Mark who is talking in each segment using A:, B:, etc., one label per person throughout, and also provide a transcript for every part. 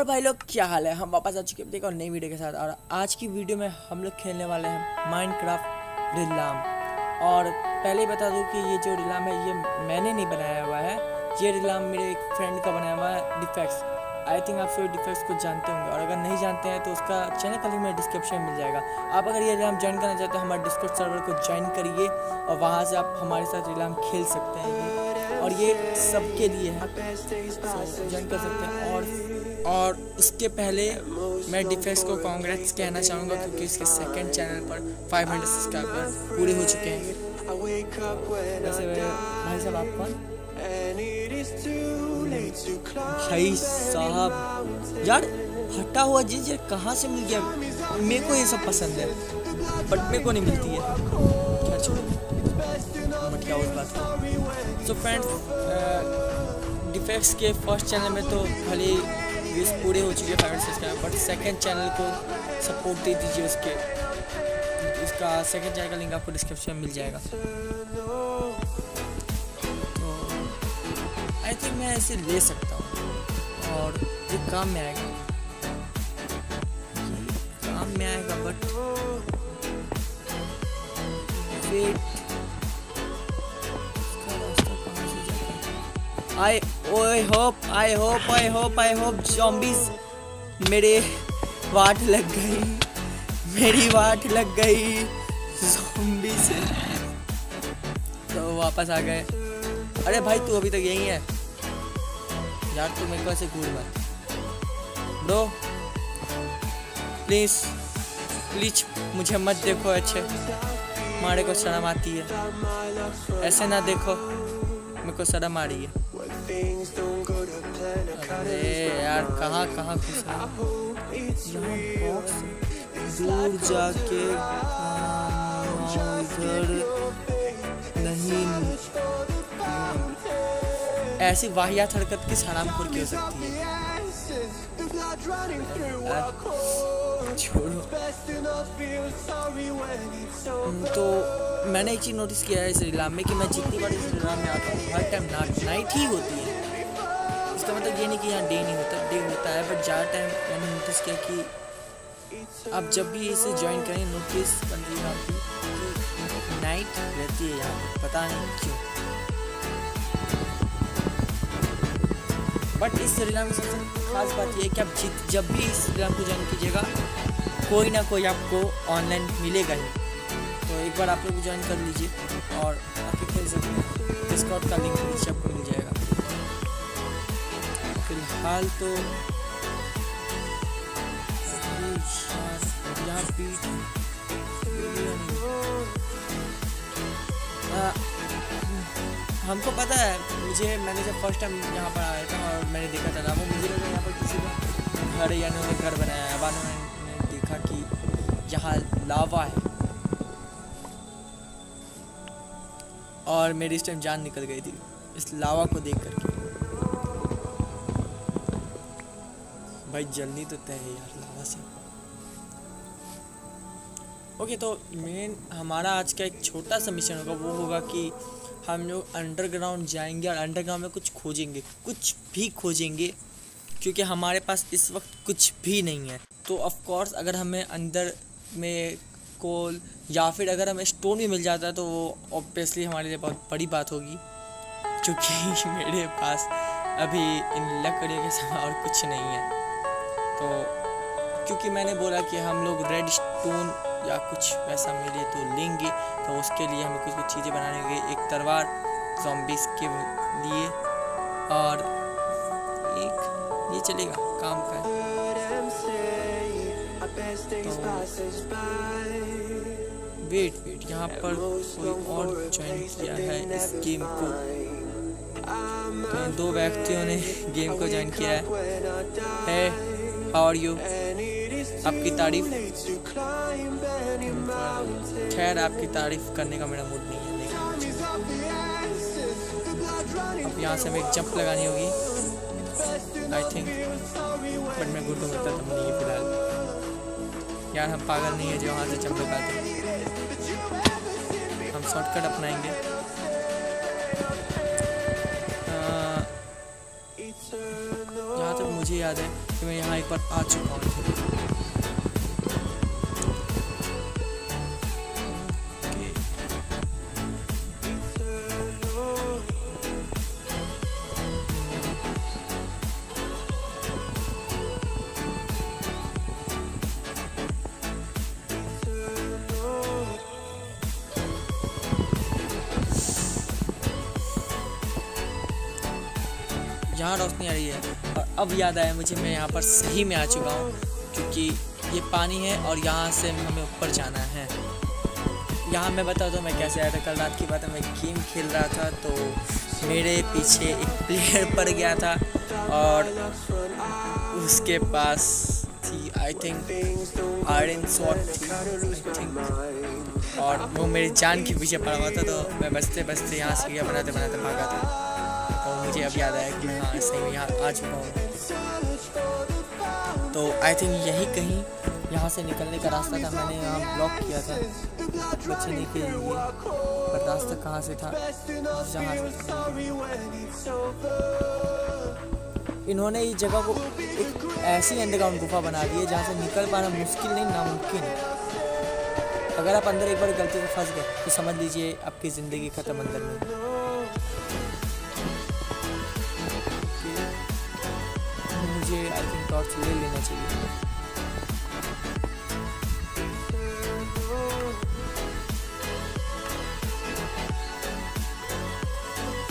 A: और भाई लोग क्या हाल है। हम वापस आ चुके हैं देखो नई वीडियो के साथ। और आज की वीडियो में हम लोग खेलने वाले हैं माइनक्राफ्ट रिलाम। और पहले ही बता दूं कि ये जो रिलाम है ये मैंने नहीं बनाया हुआ है, ये रिलाम मेरे एक फ्रेंड का बनाया हुआ है डिफेक्ट्स। आई थिंक आप सभी डिफेक्ट्स को जानते होंगे, और अगर नहीं जानते हैं तो उसका चैनल का लिंक मेरे डिस्क्रिप्शन में मिल जाएगा। आप अगर ये रिलाम ज्वाइन करना चाहते हो हमारे डिस्कॉर्ड सर्वर को ज्वाइन करिए और वहाँ से आप हमारे साथ रिलाम खेल सकते हैं। और ये सबके लिए है, ज्वाइन कर सकते हैं। और उसके पहले मैं डिफेक्ट्स को कांग्रेट्स कहना चाहूँगा क्योंकि इसके सेकंड चैनल पर 500 सब्सक्राइबर पूरे हो चुके हैं। वैसे भाई साहब आप कौन? भाई साहब यार फटा हुआ जींस यार कहाँ से मिल गया? मेरे को ये सब पसंद है बट मेरे को नहीं मिलती है। क्या छोड़ो मत क्या उस बात को। सो फ्रेंड्स डिफेक्ट्स के फर्स्ट चैनल में तो भले व्यूज़ पूरे हो चुके हैं 500 सब्सक्राइबर, बट सेकंड चैनल को सपोर्ट दे दीजिए। उसका सेकंड चैनल का लिंक आपको डिस्क्रिप्शन में मिल जाएगा। तो आई थिंक मैं इसे ले सकता हूँ और ये काम में आएगा, but wait I hope zombies मेरे वाट लग गई, मेरी वाट लग गई ज़ॉम्बी से। तो वापस आ गए। अरे भाई तू अभी तक यहीं है यार, तू मेरे को ऐसे घूर मत ब्रो, प्लीज मुझे मत देखो, अच्छे मारे को शर्म आती है, ऐसे ना देखो, मेरे को शर्म आ रही है। अरे यार कहाँ घुस रहा दूर जाके इधर नहीं। ऐसी वाहियात हरकत किस हरामखोर की हो सकती है? छोड़ो। तो मैंने एक चीज़ नोटिस किया है इस रिलाम में कि मैं जितनी बार इस रिलाम में आता हूँ हर टाइम नाइट ही होती है। इसका मतलब ये नहीं कि यहाँ डे नहीं होता, डे होता है, बट ज़्यादा टाइम मैंने नोटिस किया कि आप जब भी इसे ज्वाइन करें नोटिस कर लीजिए आपकी कि नाइट रहती है यहाँ पर, पता नहीं क्यों। बट इस रिलाम की सबसे खास बात यह है कि आप जब भी इस रिलाम को ज्वाइन कीजिएगा कोई ना कोई आपको ऑनलाइन मिलेगा ही। तो एक बार आप लोग ज्वाइन कर लीजिए और आके खेल सकते हैं। डिस्कॉर्ड का लिंक नीचे आपको मिल जाएगा। फिलहाल तो यहाँ हमको पता है, मैंने जब फर्स्ट टाइम यहाँ पर आया था और मैंने देखा था ना, वो मुझे लगा यहाँ पर किसी का घर या उन्होंने घर बनाया है। बाद में मैंने देखा कि यहाँ लावा है और मेरी इस टाइम जान निकल गई थी इस लावा को देख करके। भाई जल्दी तो तय है यार लावा से। ओके तो मेन हमारा आज का एक छोटा सा मिशन होगा, वो होगा कि हम लोग अंडरग्राउंड जाएंगे और अंडरग्राउंड में कुछ खोजेंगे, कुछ भी खोजेंगे, क्योंकि हमारे पास इस वक्त कुछ भी नहीं है। तो ऑफ कोर्स अगर हमें अंदर में कोल या फिर अगर हमें स्टोन भी मिल जाता है तो वो ऑब्वियसली हमारे लिए बहुत बड़ी बात होगी, क्योंकि मेरे पास अभी इन लकड़ियों के सिवा और कुछ नहीं है। तो क्योंकि मैंने बोला कि हम लोग रेड स्टोन या कुछ वैसा मिले तो लेंगे, तो उसके लिए हमें कुछ चीज़ें बनानी होगी। एक तलवार ज़ॉम्बीज़ के लिए और एक ये चलेगा काम का। तो वेट यहाँ पर कोई और ज्वाइन किया है इस गेम को। तो इन 2 व्यक्तियों ने गेम को ज्वाइन किया है। How are you? आपकी तारीफ, खैर आपकी तारीफ करने का मेरा मूड नहीं है, लेकिन अब यहाँ से हमें एक जंप लगानी होगी आई थिंक, बट मैं गुड होता तो नहीं है फिलहाल। यार हम पागल नहीं है जो वहाँ से जंप लगाते, हम शॉर्टकट अपनाएंगे। यहाँ तक मुझे याद है कि मैं यहाँ एक बार आ चुका हूँ। यहाँ रोशनी आ रही है और अब याद आया मुझे, मैं यहाँ पर सही में आ चुका हूँ, क्योंकि ये पानी है और यहाँ से हमें ऊपर जाना है। यहाँ मैं बता दूँ मैं कैसे आया था। कल रात की बात है, मैं गेम खेल रहा था तो मेरे पीछे एक प्लेयर पड़ गया था और उसके पास थी आई थिंक आयरन स्वॉर्ड थी आई थिंक, और वो मेरी जान के पीछे पड़ा हुआ था। तो मैं बचते बचते यहाँ से बनाते बनाते भागा था। तो मुझे अब याद आया कि हाँ सही में यहाँ आ चुका हूँ। तो आई थिंक यही कहीं यहाँ से निकलने का रास्ता था। मैंने यहाँ ब्लॉक किया था बचने के लिए, पर रास्ता कहाँ से था? जहाँ इन्होंने इस जगह को एक ऐसी अंडरग्राउंड गुफा बना दी है जहाँ से निकल पाना मुश्किल नहीं नामुमकिन है। अगर आप अंदर एक बार गलती से फंस गए तो समझ लीजिए आपकी ज़िंदगी ख़त्म अंदर में। मुझे आई थिंक टॉर्च ले लेना चाहिए।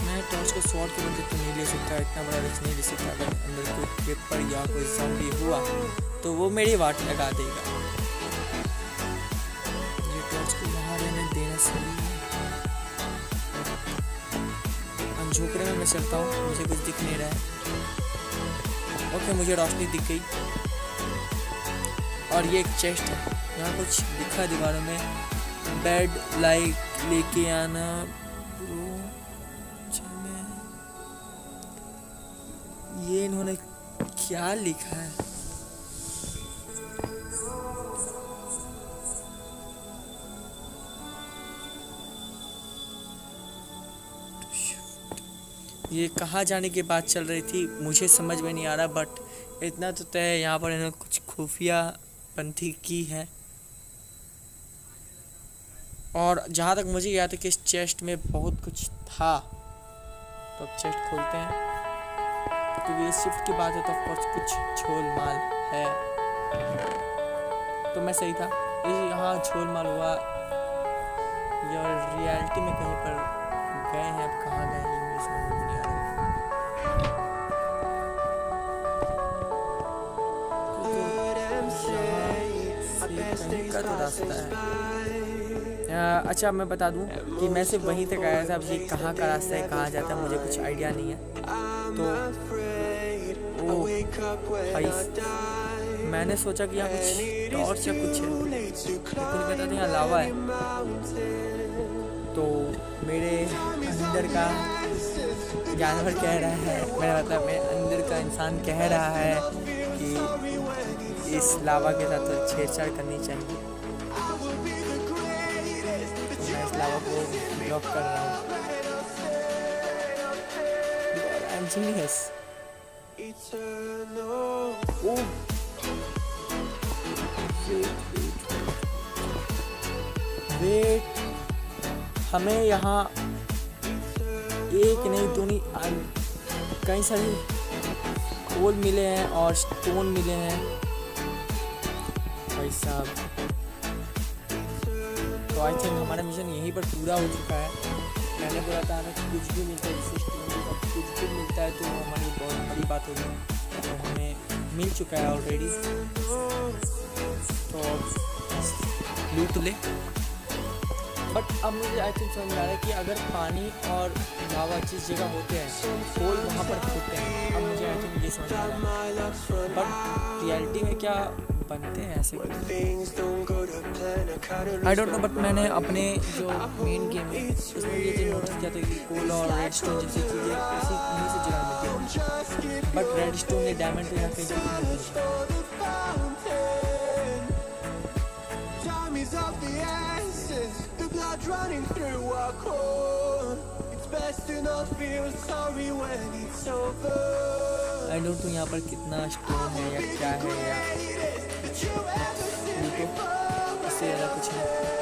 A: मैं टॉर्च को स्वॉर्ड की मदद तो नहीं ले सकता, इतना बड़ा रिस्क नहीं ले सकता। अगर अंदर कोई क्रिपर या कोई ज़ॉम्बी हुआ तो वो मेरी वाट लगा देगा। ये टॉर्च को बाहर रहने देना सही है। अंधेरे में मैं चलता हूँ, मुझे कुछ दिख नहीं रहा है। ओके मुझे रोशनी दिख गई और ये एक चेस्ट है। यहाँ कुछ लिखा दीवारों में, बेड लाइट लेके आना ये इन्होंने क्या लिखा है? ये कहाँ जाने की बात चल रही थी मुझे समझ में नहीं आ रहा, बट इतना तो तय है यहाँ पर इन्होंने कुछ खुफिया पंथी की है। और जहाँ तक मुझे याद है कि इस चेस्ट में बहुत कुछ था। तो अब चेस्ट खोलते हैं, क्योंकि ये शिफ्ट की बात है तो ऑफकोर्स कुछ झोल माल है। तो मैं सही था, ये यहाँ झोल माल हुआ या रियलिटी में कहीं पर गए हैं। अब कहाँ गए हैं मुझे समझ में नहीं आ रहा। कहीं का तो रास्ता है। अच्छा मैं बता दूं कि मैं सिर्फ वहीं तक आया था। अब ये कहाँ का रास्ता है, कहाँ जाता है, मुझे कुछ आइडिया नहीं है। तो भाई मैंने सोचा कि यहाँ कुछ टॉर्च या कुछ है, कुछ पता नहीं, यहाँ लावा है। तो मेरे अंदर का जानवर कह रहा है, मेरा मतलब मेरे अंदर का इंसान कह रहा है कि इस लावा के साथ तो छेड़छाड़ करनी चाहिए। तो मैं इस लावा को ब्लॉक कर रहा हूँ। I am genius. वेट, हमें यहाँ एक नहीं दो नहीं कई सारे कोल मिले हैं और स्टोन मिले हैं भाई साहब। तो आई थिंक हमारा मिशन यहीं पर पूरा हो चुका है। मैंने बोला था ना कुछ भी मिलता है, जैसे कुछ भी मिलता है तो हमारी बहुत बड़ी बात होगी। तो हमें मिल चुका है ऑलरेडी, तो लूट ले। बट अब मुझे आई थिंक समझ आ रहा है कि अगर पानी और लावा जिस जगह होते हैं कोल वहाँ पर होते हैं। अब मुझे आई थिंक ये समझ आ रहा है। बट रियलिटी में क्या बनते हैं ऐसे आई डोंट नो। बट मैंने अपने जो मेन गेम है उसमें ये चीज़ नोटिस किया था कि कोल और रेड स्टोन जैसी चीज़ें इसी से जगह मिलती है। बट रेड स्टोन या डायमंड तो यहाँ कहीं जगह मिलती है।
B: Running through our core, it's best to not feel sorry when it's over.
A: I don't know यहाँ पर कितना स्टोन है या क्या है, या देखो इससे ज़्यादा कुछ नहीं।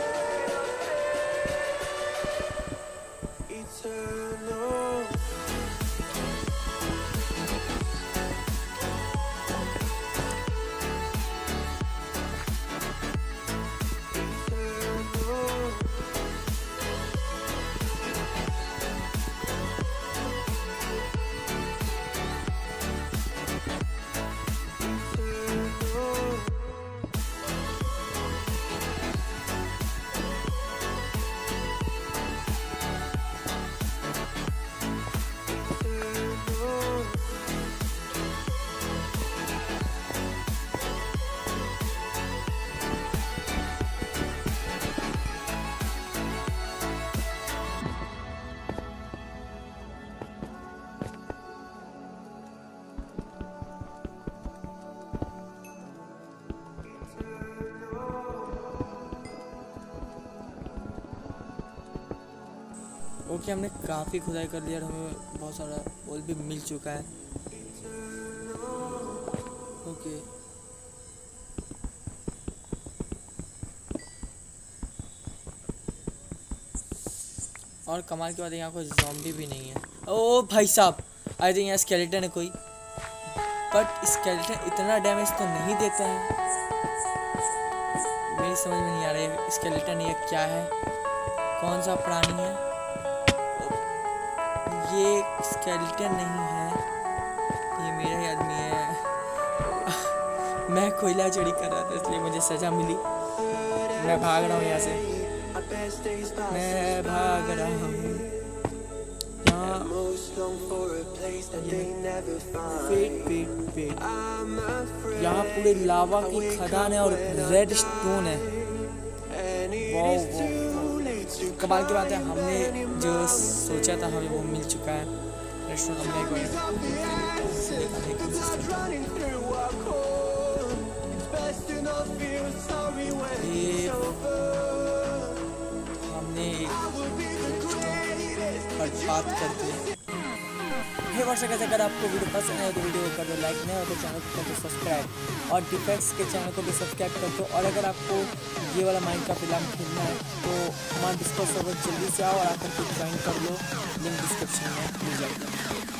A: ओके, हमने काफ़ी खुदाई कर लिया और हमें बहुत सारा ओल भी मिल चुका है। ओके, और कमाल की बात है यहाँ कोई ज़ॉम्बी भी नहीं है। ओ भाई साहब, आई थिंक यहाँ स्केलेटन है कोई, बट स्केलेटन इतना डैमेज तो नहीं देता है। मेरी समझ में नहीं आ रही है स्केलेटन ये क्या है, कौन सा प्राणी है। ये स्केलेटन नहीं है, ये मेरा ही आदमी है। मैं कोयला चोरी कर रहा था इसलिए मुझे सज़ा मिली। मैं भाग रहा हूँ यहाँ से, मैं भाग रहा हूँ। यहाँ पूरे लावा की खदान है और रेड स्टोन है। वाओ, कमाल की बात है, हमने जो सोचा था हमें वो मिल चुका है। रेस्टोरेंट हमने बात करते हैं। अगर आपको वीडियो पसंद है तो वीडियो को कर दो लाइक, नहीं हो तो चैनल को कर दो सब्सक्राइब, और डिफेक्ट्स के चैनल को भी सब्सक्राइब कर दो। और अगर आपको ये वाला माइनक्राफ्ट फिल्म खेलना है तो हमारा डिस्कॉर्ड सर्वर जल्दी से आओ और आकर के ज्वाइन कर लो, लिंक डिस्क्रिप्शन में मिल जाएगा।